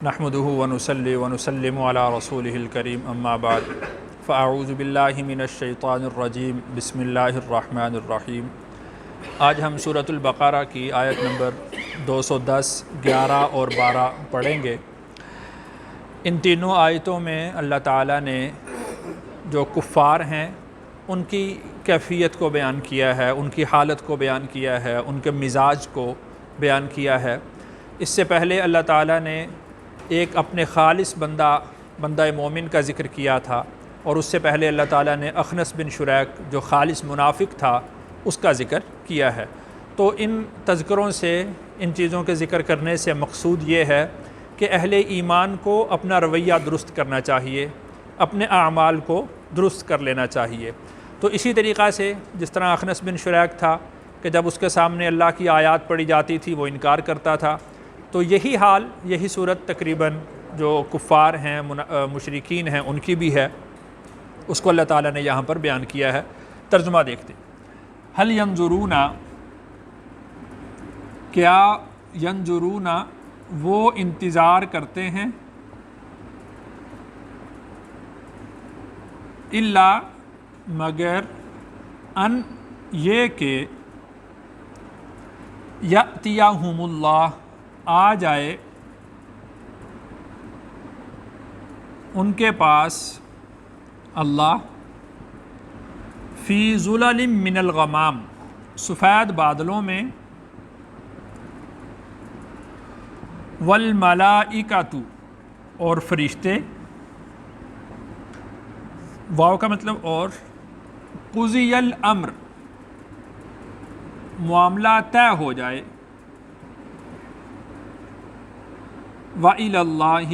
نحمده ونصلي ونسلم على رسوله الكريم اما بعد فاعوذ باللہ من الشیطان الرجیم بسم اللہ الرحمن الرحیم۔ آج ہم سورۃ البقرہ کی آیت نمبر 210، 11 اور 12 پڑھیں گے۔ ان تینوں آیتوں میں اللہ تعالیٰ نے جو کفار ہیں ان کی کیفیت کو بیان کیا ہے، ان کی حالت کو بیان کیا ہے، ان کے مزاج کو بیان کیا ہے۔ اس سے پہلے اللہ تعالیٰ نے ایک اپنے خالص بندہ مومن کا ذکر کیا تھا، اور اس سے پہلے اللہ تعالیٰ نے اخنس بن شریک جو خالص منافق تھا اس کا ذکر کیا ہے۔ تو ان تذکروں سے، ان چیزوں کے ذکر کرنے سے مقصود یہ ہے کہ اہل ایمان کو اپنا رویہ درست کرنا چاہیے، اپنے اعمال کو درست کر لینا چاہیے۔ تو اسی طریقہ سے جس طرح اخنس بن شریک تھا کہ جب اس کے سامنے اللہ کی آیات پڑھی جاتی تھی وہ انکار کرتا تھا، تو یہی حال، یہی صورت تقریباً جو کفار ہیں، مشرکین ہیں، ان کی بھی ہے۔ اس کو اللہ تعالیٰ نے یہاں پر بیان کیا ہے۔ ترجمہ دیکھتے ہیں۔ هل ينظرون، کیا ینظرون وہ انتظار کرتے ہیں، الا مگر ان یہ کہ یأتیہم اللہ آ جائے ان کے پاس اللہ، فی ظلل من الغمام، سفید بادلوں میں، والملائکۃ اور فرشتے، واو کا مطلب اور، قضی الامر معاملہ طے ہو جائے، وَإِلَى اللَّهِ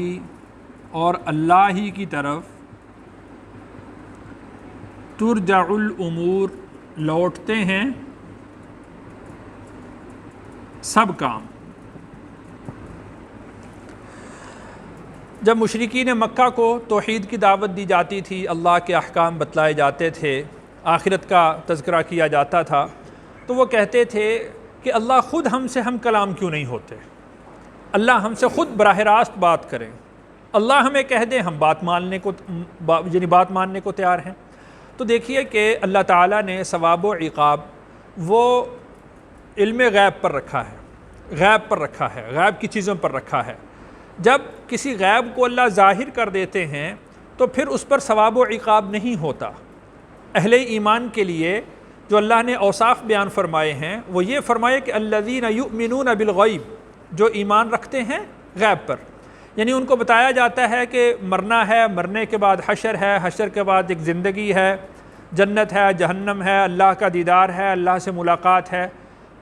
اور اللہ ہی کی طرف، ترجع الامور لوٹتے ہیں سب کام۔ جب مشرکین مکہ کو توحید کی دعوت دی جاتی تھی، اللہ کے احکام بتلائے جاتے تھے، آخرت کا تذکرہ کیا جاتا تھا، تو وہ کہتے تھے کہ اللہ خود ہم سے ہم کلام کیوں نہیں ہوتے، اللہ ہم سے خود براہ راست بات کریں، اللہ ہمیں کہہ دیں، ہم بات ماننے کو تیار ہیں۔ تو دیکھیے کہ اللہ تعالیٰ نے ثواب و عقاب وہ علم غیب پر رکھا ہے، غیب پر رکھا ہے، غیب کی چیزوں پر رکھا ہے۔ جب کسی غیب کو اللہ ظاہر کر دیتے ہیں تو پھر اس پر ثواب و عقاب نہیں ہوتا۔ اہل ایمان کے لیے جو اللہ نے اوصاف بیان فرمائے ہیں وہ یہ فرمائے کہ الذین یؤمنون بالغیب، جو ایمان رکھتے ہیں غیب پر، یعنی ان کو بتایا جاتا ہے کہ مرنا ہے، مرنے کے بعد حشر ہے، حشر کے بعد ایک زندگی ہے، جنت ہے، جہنم ہے، اللہ کا دیدار ہے، اللہ سے ملاقات ہے۔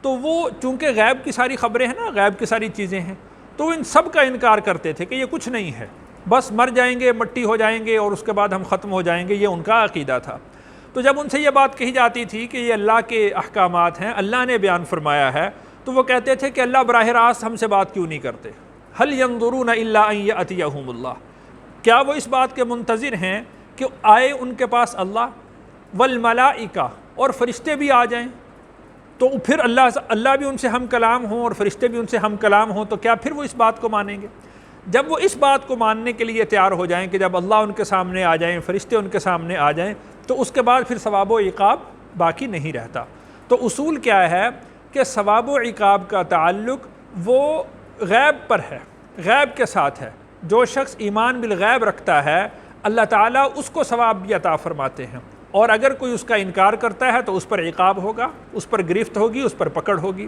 تو وہ چونکہ غیب کی ساری خبریں ہیں نا، غیب کی ساری چیزیں ہیں، تو ان سب کا انکار کرتے تھے کہ یہ کچھ نہیں ہے، بس مر جائیں گے، مٹی ہو جائیں گے اور اس کے بعد ہم ختم ہو جائیں گے، یہ ان کا عقیدہ تھا۔ تو جب ان سے یہ بات کہی جاتی تھی کہ یہ اللہ کے احکامات ہیں، اللہ نے بیان فرمایا ہے، تو وہ کہتے تھے کہ اللہ براہ راست ہم سے بات کیوں نہیں کرتے۔ هل ينظرون الا ان یأتیہم اللہ، کیا وہ اس بات کے منتظر ہیں کہ آئے ان کے پاس اللہ، والملائکہ اور فرشتے بھی آ جائیں، تو پھر اللہ بھی ان سے ہم کلام ہوں اور فرشتے بھی ان سے ہم کلام ہوں، تو کیا پھر وہ اس بات کو مانیں گے؟ جب وہ اس بات کو ماننے کے لیے تیار ہو جائیں کہ جب اللہ ان کے سامنے آ جائیں، فرشتے ان کے سامنے آ جائیں، تو اس کے بعد پھر ثواب و عقاب باقی نہیں رہتا۔ تو اصول کیا ہے کہ ثواب و عقاب کا تعلق وہ غیب پر ہے، غیب کے ساتھ ہے۔ جو شخص ایمان بالغیب رکھتا ہے اللہ تعالیٰ اس کو ثواب بھی عطا فرماتے ہیں، اور اگر کوئی اس کا انکار کرتا ہے تو اس پر عقاب ہوگا، اس پر گرفت ہوگی، اس پر پکڑ ہوگی۔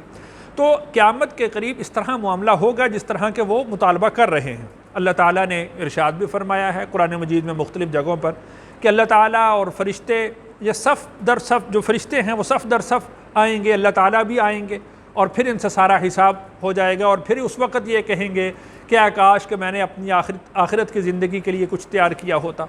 تو قیامت کے قریب اس طرح معاملہ ہوگا جس طرح کے وہ مطالبہ کر رہے ہیں۔ اللہ تعالیٰ نے ارشاد بھی فرمایا ہے قرآن مجید میں مختلف جگہوں پر کہ اللہ تعالیٰ اور فرشتے یہ صف در صف، جو فرشتے ہیں وہ صف در صف آئیں گے، اللہ تعالیٰ بھی آئیں گے، اور پھر ان سے سارا حساب ہو جائے گا، اور پھر اس وقت یہ کہیں گے کہ کاش کہ میں نے اپنی آخرت کی زندگی کے لیے کچھ تیار کیا ہوتا۔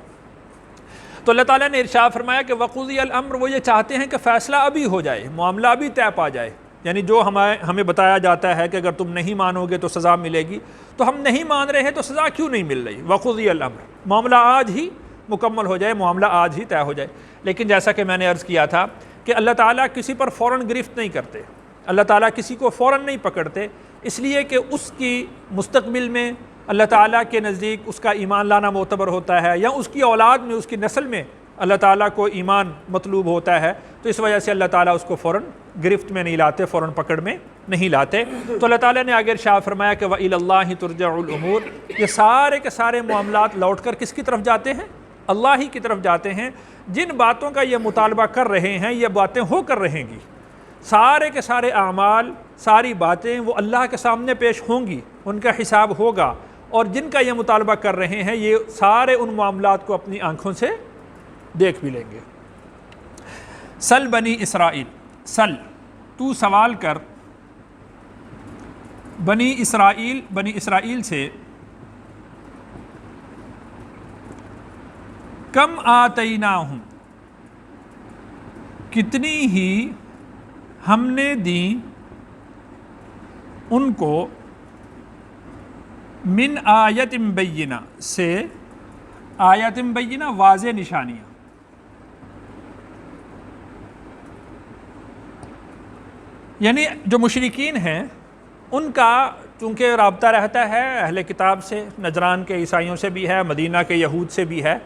تو اللہ تعالیٰ نے ارشاد فرمایا کہ وقضی الامر، وہ یہ چاہتے ہیں کہ فیصلہ ابھی ہو جائے، معاملہ ابھی طے پا جائے، یعنی جو ہمیں بتایا جاتا ہے کہ اگر تم نہیں مانو گے تو سزا ملے گی، تو ہم نہیں مان رہے ہیں تو سزا کیوں نہیں مل رہی؟ وقضی الامر، معاملہ آج ہی مکمل ہو جائے، معاملہ آج ہی طے ہو جائے۔ لیکن جیسا کہ میں نے عرض کیا تھا کہ اللہ تعالیٰ کسی پر فوراً گرفت نہیں کرتے، اللہ تعالیٰ کسی کو فوراً نہیں پکڑتے، اس لیے کہ اس کی مستقبل میں اللہ تعالیٰ کے نزدیک اس کا ایمان لانا معتبر ہوتا ہے، یا اس کی اولاد میں، اس کی نسل میں اللہ تعالیٰ کو ایمان مطلوب ہوتا ہے، تو اس وجہ سے اللہ تعالیٰ اس کو فوراً گرفت میں نہیں لاتے، فوراً پکڑ میں نہیں لاتے۔ تو اللہ تعالیٰ نے آگے ارشاد فرمایا کہ وَإِلَى اللَّهِ تُرْجَعُ الْأُمُورُ، یہ سارے کے سارے معاملات لوٹ کر کس کی طرف جاتے ہیں؟ اللہ ہی کی طرف جاتے ہیں۔ جن باتوں کا یہ مطالبہ کر رہے ہیں یہ باتیں ہو کر رہیں گی، سارے کے سارے اعمال، ساری باتیں وہ اللہ کے سامنے پیش ہوں گی، ان کا حساب ہوگا، اور جن کا یہ مطالبہ کر رہے ہیں یہ سارے ان معاملات کو اپنی آنکھوں سے دیکھ بھی لیں گے۔ سل بنی اسرائیل، سل تو سوال کر بنی اسرائیل سے، کم آتیناہم، کتنی ہی ہم نے دی ان کو، من آیت بینہ، سے آیت بینہ واضح نشانیاں، یعنی جو مشرکین ہیں ان کا چونکہ رابطہ رہتا ہے اہل کتاب سے، نجران کے عیسائیوں سے بھی ہے، مدینہ کے یہود سے بھی ہے،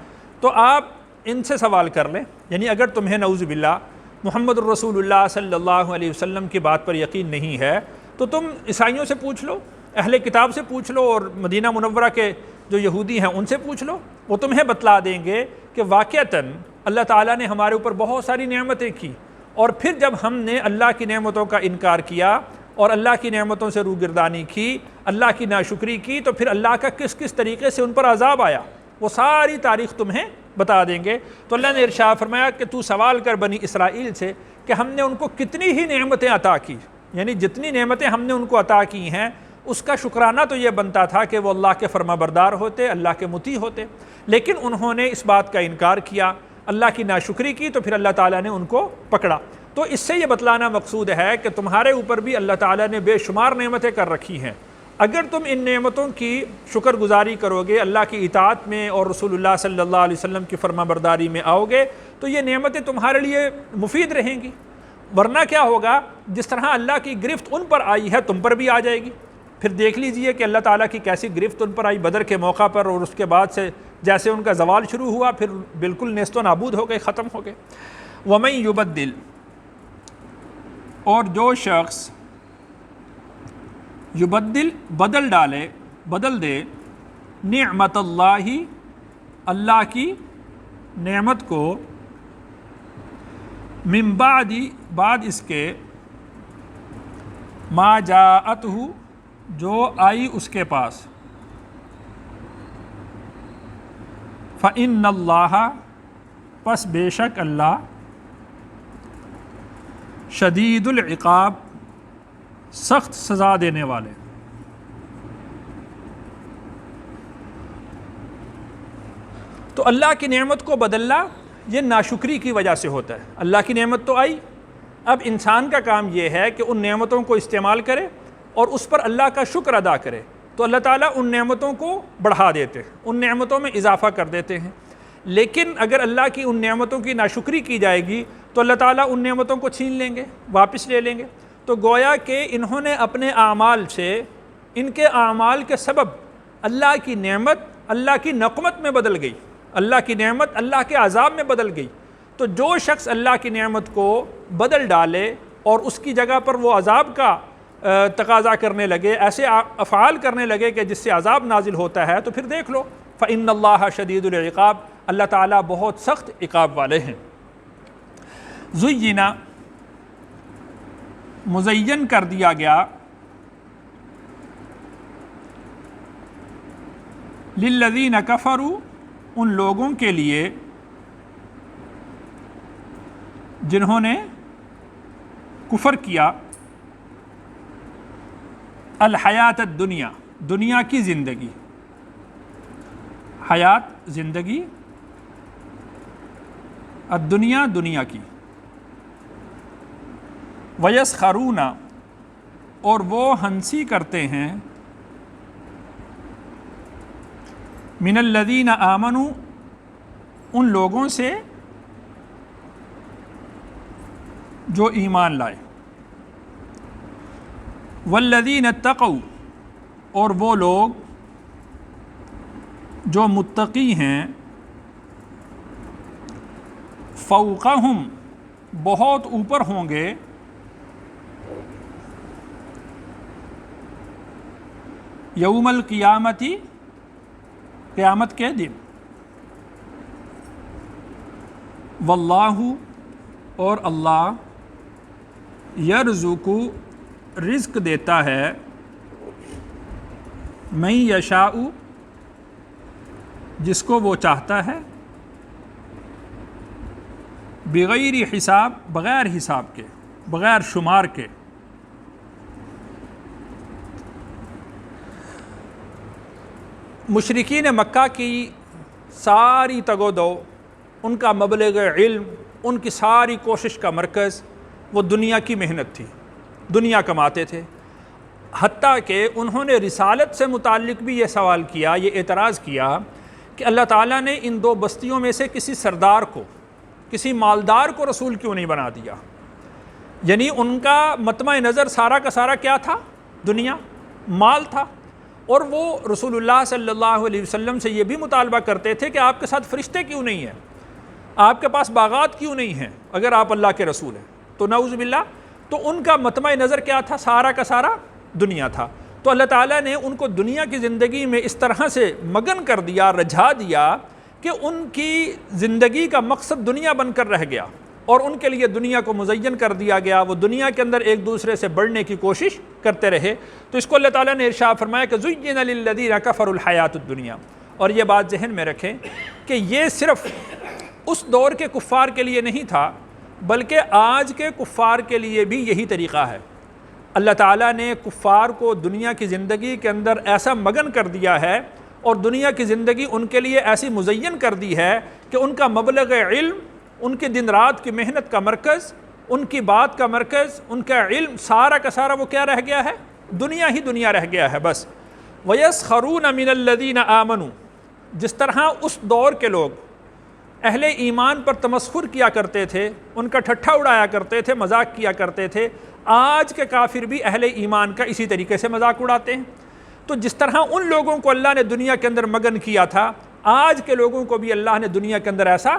تو آپ ان سے سوال کر لیں، یعنی اگر تمہیں نعوذ باللہ محمد الرسول اللہ صلی اللہ علیہ وسلم کی بات پر یقین نہیں ہے تو تم عیسائیوں سے پوچھ لو، اہل کتاب سے پوچھ لو، اور مدینہ منورہ کے جو یہودی ہیں ان سے پوچھ لو، وہ تمہیں بتلا دیں گے کہ واقعتاً اللہ تعالیٰ نے ہمارے اوپر بہت ساری نعمتیں کی، اور پھر جب ہم نے اللہ کی نعمتوں کا انکار کیا اور اللہ کی نعمتوں سے روگردانی کی، اللہ کی ناشکری کی، تو پھر اللہ کا کس کس طریقے سے ان پر عذاب آیا، وہ ساری تاریخ تمہیں بتا دیں گے۔ تو اللہ نے ارشاد فرمایا کہ تو سوال کر بنی اسرائیل سے کہ ہم نے ان کو کتنی ہی نعمتیں عطا کی، یعنی جتنی نعمتیں ہم نے ان کو عطا کی ہیں اس کا شکرانہ تو یہ بنتا تھا کہ وہ اللہ کے فرما بردار ہوتے، اللہ کے مطیع ہوتے، لیکن انہوں نے اس بات کا انکار کیا، اللہ کی ناشکری کی، تو پھر اللہ تعالیٰ نے ان کو پکڑا۔ تو اس سے یہ بتلانا مقصود ہے کہ تمہارے اوپر بھی اللہ تعالیٰ نے بے شمار نعمتیں کر رکھی ہیں، اگر تم ان نعمتوں کی شکر گزاری کرو گے، اللہ کی اطاعت میں اور رسول اللہ صلی اللہ علیہ وسلم کی فرما برداری میں آؤ گے، تو یہ نعمتیں تمہارے لیے مفید رہیں گی، ورنہ کیا ہوگا، جس طرح اللہ کی گرفت ان پر آئی ہے تم پر بھی آ جائے گی۔ پھر دیکھ لیجئے کہ اللہ تعالیٰ کی کیسی گرفت ان پر آئی بدر کے موقع پر، اور اس کے بعد سے جیسے ان کا زوال شروع ہوا پھر بالکل نیست و نابود ہو گئے، ختم ہو گئے۔ وَمَن يُبَدِّلْ، اور جو شخص یبدل بدل ڈالے، بدل دے، نعمت اللہ، اللہ کی نعمت کو، من بعد اس کے، ما جاءتہ، جو آئی اس کے پاس، فإن اللہ، پس بے شک اللہ، شدید العقاب، سخت سزا دینے والے۔ تو اللہ کی نعمت کو بدلنا یہ ناشکری کی وجہ سے ہوتا ہے۔ اللہ کی نعمت تو آئی، اب انسان کا کام یہ ہے کہ ان نعمتوں کو استعمال کرے اور اس پر اللہ کا شکر ادا کرے، تو اللہ تعالیٰ ان نعمتوں کو بڑھا دیتے ہیں، ان نعمتوں میں اضافہ کر دیتے ہیں۔ لیکن اگر اللہ کی ان نعمتوں کی ناشکری کی جائے گی تو اللہ تعالیٰ ان نعمتوں کو چھین لیں گے، واپس لے لیں گے۔ تو گویا کہ انہوں نے اپنے اعمال سے، ان کے اعمال کے سبب اللہ کی نعمت اللہ کی نقمت میں بدل گئی، اللہ کی نعمت اللہ کے عذاب میں بدل گئی۔ تو جو شخص اللہ کی نعمت کو بدل ڈالے اور اس کی جگہ پر وہ عذاب کا تقاضا کرنے لگے، ایسے افعال کرنے لگے کہ جس سے عذاب نازل ہوتا ہے، تو پھر دیکھ لو فإن اللہ شدید العقاب، اللہ تعالیٰ بہت سخت عقاب والے ہیں۔ زینا، مزین کر دیا گیا، للذین کفروا، ان لوگوں کے لیے جنہوں نے کفر کیا، الحیات الدنیا، دنیا کی زندگی، حیات زندگی، الدنیا دنیا کی، وَيَسْخَرُونَ، اور وہ ہنسی کرتے ہیں، من الذین آمنوا، ان لوگوں سے جو ایمان لائے، والذین اتقوا، اور وہ لوگ جو متقی ہیں، فوقہم بہت اوپر ہوں گے، یوم القیامتی قیامت کے دن، واللہ اور اللہ یرزق رزق دیتا ہے، من یشاء جس کو وہ چاہتا ہے، بغیر حساب بغیر حساب کے، بغیر شمار کے۔ مشرکین مکہ کی ساری تگ و دو، ان کا مبلغ علم، ان کی ساری کوشش کا مرکز وہ دنیا کی محنت تھی، دنیا کماتے تھے۔ حتیٰ کہ انہوں نے رسالت سے متعلق بھی یہ سوال کیا، یہ اعتراض کیا کہ اللہ تعالیٰ نے ان دو بستیوں میں سے کسی سردار کو، کسی مالدار کو رسول کیوں نہیں بنا دیا؟ یعنی ان کا مطمع نظر سارا کا سارا کیا تھا؟ دنیا، مال تھا۔ اور وہ رسول اللہ صلی اللہ علیہ وسلم سے یہ بھی مطالبہ کرتے تھے کہ آپ کے ساتھ فرشتے کیوں نہیں ہیں، آپ کے پاس باغات کیوں نہیں ہیں اگر آپ اللہ کے رسول ہیں؟ تو نعوذ باللہ، تو ان کا مطمع نظر کیا تھا؟ سارا کا سارا دنیا تھا۔ تو اللہ تعالیٰ نے ان کو دنیا کی زندگی میں اس طرح سے مگن کر دیا، رجھا دیا کہ ان کی زندگی کا مقصد دنیا بن کر رہ گیا، اور ان کے لیے دنیا کو مزین کر دیا گیا۔ وہ دنیا کے اندر ایک دوسرے سے بڑھنے کی کوشش کرتے رہے۔ تو اس کو اللہ تعالیٰ نے ارشاد فرمایا کہ زُيِّنَ لِلَّذِينَ كَفَرُوا الْحَيَاةُ الدُّنْيَا۔ اور یہ بات ذہن میں رکھیں کہ یہ صرف اس دور کے کفار کے لیے نہیں تھا، بلکہ آج کے کفار کے لیے بھی یہی طریقہ ہے۔ اللہ تعالیٰ نے کفار کو دنیا کی زندگی کے اندر ایسا مگن کر دیا ہے، اور دنیا کی زندگی ان کے لیے ایسی مزین کر دی ہے کہ ان کا مبلغ علم، ان کے دن رات کی محنت کا مرکز، ان کی بات کا مرکز، ان کا علم سارا کا سارا وہ کیا رہ گیا ہے؟ دنیا ہی دنیا رہ گیا ہے بس۔ وَيَسْخَرُونَ مِنَ الَّذِينَ آمَنُوا، جس طرح اس دور کے لوگ اہل ایمان پر تمسخر کیا کرتے تھے، ان کا ٹھٹھا اڑایا کرتے تھے، مذاق کیا کرتے تھے، آج کے کافر بھی اہل ایمان کا اسی طریقے سے مذاق اڑاتے ہیں۔ تو جس طرح ان لوگوں کو اللہ نے دنیا کے اندر مگن کیا تھا، آج کے لوگوں کو بھی اللہ نے دنیا کے اندر ایسا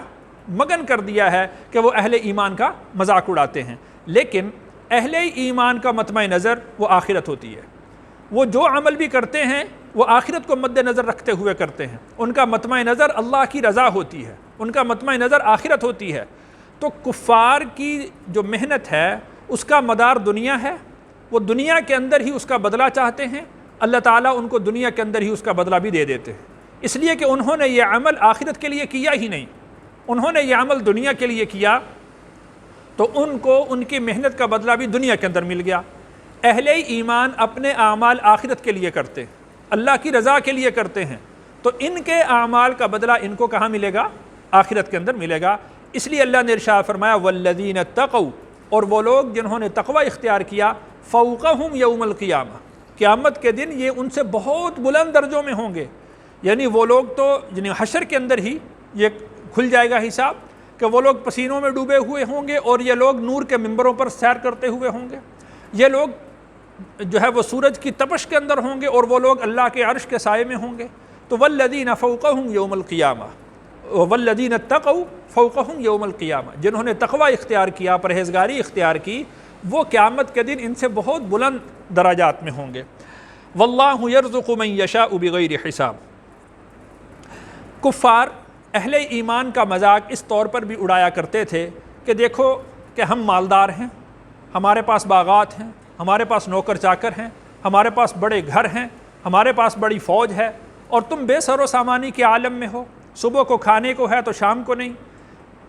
مگن کر دیا ہے کہ وہ اہل ایمان کا مذاق اڑاتے ہیں۔ لیکن اہل ایمان کا مطمع نظر وہ آخرت ہوتی ہے۔ وہ جو عمل بھی کرتے ہیں وہ آخرت کو مد نظر رکھتے ہوئے کرتے ہیں۔ ان کا مطمع نظر اللہ کی رضا ہوتی ہے، ان کا مطمع نظر آخرت ہوتی ہے۔ تو کفار کی جو محنت ہے اس کا مدار دنیا ہے، وہ دنیا کے اندر ہی اس کا بدلہ چاہتے ہیں۔ اللہ تعالیٰ ان کو دنیا کے اندر ہی اس کا بدلہ بھی دے دیتے ہیں، اس لیے کہ انہوں نے یہ عمل آخرت کے لیے کیا ہی نہیں، انہوں نے یہ عمل دنیا کے لیے کیا، تو ان کو ان کی محنت کا بدلہ بھی دنیا کے اندر مل گیا۔ اہل ایمان اپنے اعمال آخرت کے لیے کرتے ہیں، اللہ کی رضا کے لیے کرتے ہیں، تو ان کے اعمال کا بدلہ ان کو کہاں ملے گا؟ آخرت کے اندر ملے گا۔ اس لیے اللہ نے ارشاد فرمایا والذین اتقوا، اور وہ لوگ جنہوں نے تقوی اختیار کیا، فوقہم یوم القیامہ، قیامت کے دن یہ ان سے بہت بلند درجوں میں ہوں گے۔ یعنی وہ لوگ تو یعنی حشر کے اندر ہی یہ کھل جائے گا حساب کہ وہ لوگ پسینوں میں ڈوبے ہوئے ہوں گے، اور یہ لوگ نور کے ممبروں پر سیر کرتے ہوئے ہوں گے۔ یہ لوگ جو ہے وہ سورج کی تپش کے اندر ہوں گے، اور وہ لوگ اللہ کے عرش کے سائے میں ہوں گے۔ تو والذین فوقہم یوم القیامہ، والذین اتقوا فوقہم یوم القیامہ، جنہوں نے تقوی اختیار کیا، پرہیزگاری اختیار کی، وہ قیامت کے دن ان سے بہت بلند درجات میں ہوں گے۔ واللہ یرزق من یشاء بغیر حساب۔ کفار اہل ایمان کا مذاق اس طور پر بھی اڑایا کرتے تھے کہ دیکھو کہ ہم مالدار ہیں، ہمارے پاس باغات ہیں، ہمارے پاس نوکر چاکر ہیں، ہمارے پاس بڑے گھر ہیں، ہمارے پاس بڑی فوج ہے، اور تم بے سر و سامانی کے عالم میں ہو۔ صبح کو کھانے کو ہے تو شام کو نہیں،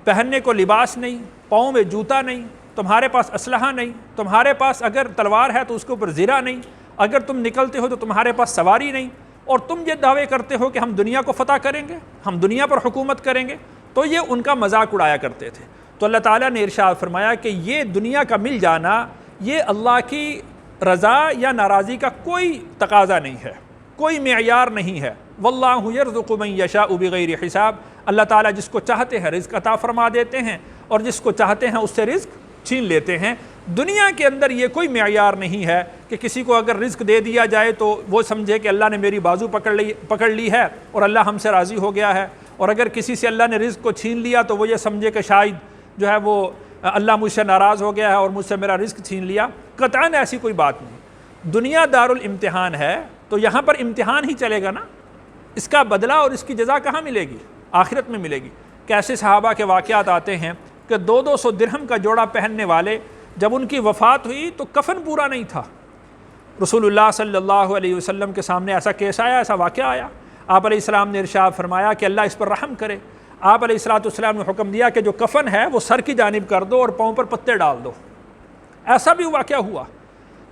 پہننے کو لباس نہیں، پاؤں میں جوتا نہیں، تمہارے پاس اسلحہ نہیں، تمہارے پاس اگر تلوار ہے تو اس کے اوپر زرہ نہیں، اگر تم نکلتے ہو تو تمہارے پاس سواری نہیں، اور تم یہ دعوے کرتے ہو کہ ہم دنیا کو فتح کریں گے، ہم دنیا پر حکومت کریں گے۔ تو یہ ان کا مذاق اڑایا کرتے تھے۔ تو اللہ تعالیٰ نے ارشاد فرمایا کہ یہ دنیا کا مل جانا یہ اللہ کی رضا یا ناراضی کا کوئی تقاضا نہیں ہے، کوئی معیار نہیں ہے۔ واللہ یرزق من یشاء بغیر حساب، اللہ تعالیٰ جس کو چاہتے ہیں رزق عطا فرما دیتے ہیں، اور جس کو چاہتے ہیں اس سے رزق چھین لیتے ہیں۔ دنیا کے اندر یہ کوئی معیار نہیں ہے کہ کسی کو اگر رزق دے دیا جائے تو وہ سمجھے کہ اللہ نے میری بازو پکڑ لی ہے اور اللہ ہم سے راضی ہو گیا ہے، اور اگر کسی سے اللہ نے رزق کو چھین لیا تو وہ یہ سمجھے کہ شاید جو ہے وہ اللہ مجھ سے ناراض ہو گیا ہے اور مجھ سے میرا رزق چھین لیا۔ قطعاً ایسی کوئی بات نہیں۔ دنیا دار الامتحان ہے تو یہاں پر امتحان ہی چلے گا نا، اس کا بدلہ اور اس کی جزا کہاں ملے گی؟ آخرت میں ملے گی۔ کیسے صحابہ کے واقعات آتے ہیں کہ 200 درہم کا جوڑا پہننے والے جب ان کی وفات ہوئی تو کفن پورا نہیں تھا۔ رسول اللہ صلی اللہ علیہ وسلم کے سامنے ایسا کیس آیا، ایسا واقعہ آیا، آپ علیہ السلام نے ارشاد فرمایا کہ اللہ اس پر رحم کرے۔ آپ علیہ السلام نے حکم دیا کہ جو کفن ہے وہ سر کی جانب کر دو اور پاؤں پر پتے ڈال دو۔ ایسا بھی واقعہ ہوا۔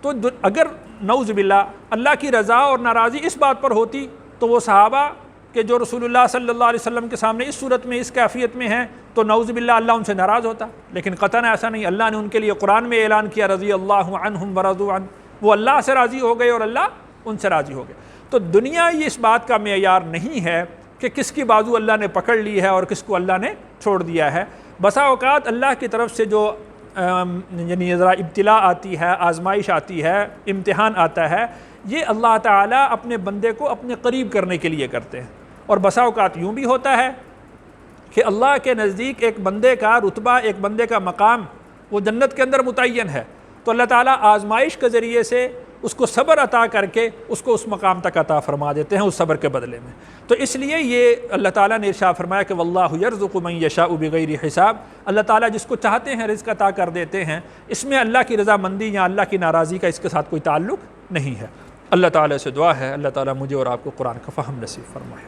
تو اگر نعوذ باللہ اللہ کی رضا اور ناراضی اس بات پر ہوتی تو وہ صحابہ کہ جو رسول اللہ صلی اللہ علیہ وسلم کے سامنے اس صورت میں اس کیفیت میں ہیں تو نعوذ باللہ اللہ ان سے ناراض ہوتا، لیکن قطعاً ایسا نہیں۔ اللہ نے ان کے لیے قرآن میں اعلان کیا رضی اللہ عنہم ورضوا عنہ، وہ اللہ سے راضی ہو گئے اور اللہ ان سے راضی ہو گئے۔ تو دنیا یہ اس بات کا معیار نہیں ہے کہ کس کی بازو اللہ نے پکڑ لی ہے اور کس کو اللہ نے چھوڑ دیا ہے۔ بسا اوقات اللہ کی طرف سے جو یعنی ذرا ابتلا آتی ہے، آزمائش آتی ہے، امتحان آتا ہے، یہ اللہ تعالیٰ اپنے بندے کو اپنے قریب کرنے کے لیے کرتے ہیں۔ اور بسا اوقات یوں بھی ہوتا ہے کہ اللہ کے نزدیک ایک بندے کا رتبہ، ایک بندے کا مقام وہ جنت کے اندر متعین ہے، تو اللہ تعالیٰ آزمائش کے ذریعے سے اس کو صبر عطا کر کے اس کو اس مقام تک عطا فرما دیتے ہیں اس صبر کے بدلے میں۔ تو اس لیے یہ اللہ تعالیٰ نے ارشاد فرمایا کہ واللہ یرزق من یشاء بغیر حساب، اللہ تعالیٰ جس کو چاہتے ہیں رزق عطا کر دیتے ہیں۔ اس میں اللہ کی رضامندی یا اللہ کی ناراضی کا اس کے ساتھ کوئی تعلق نہیں ہے۔ اللہ تعالیٰ سے دعا ہے اللہ تعالیٰ مجھے اور آپ کو قرآن کا فہم نصیب فرمائے۔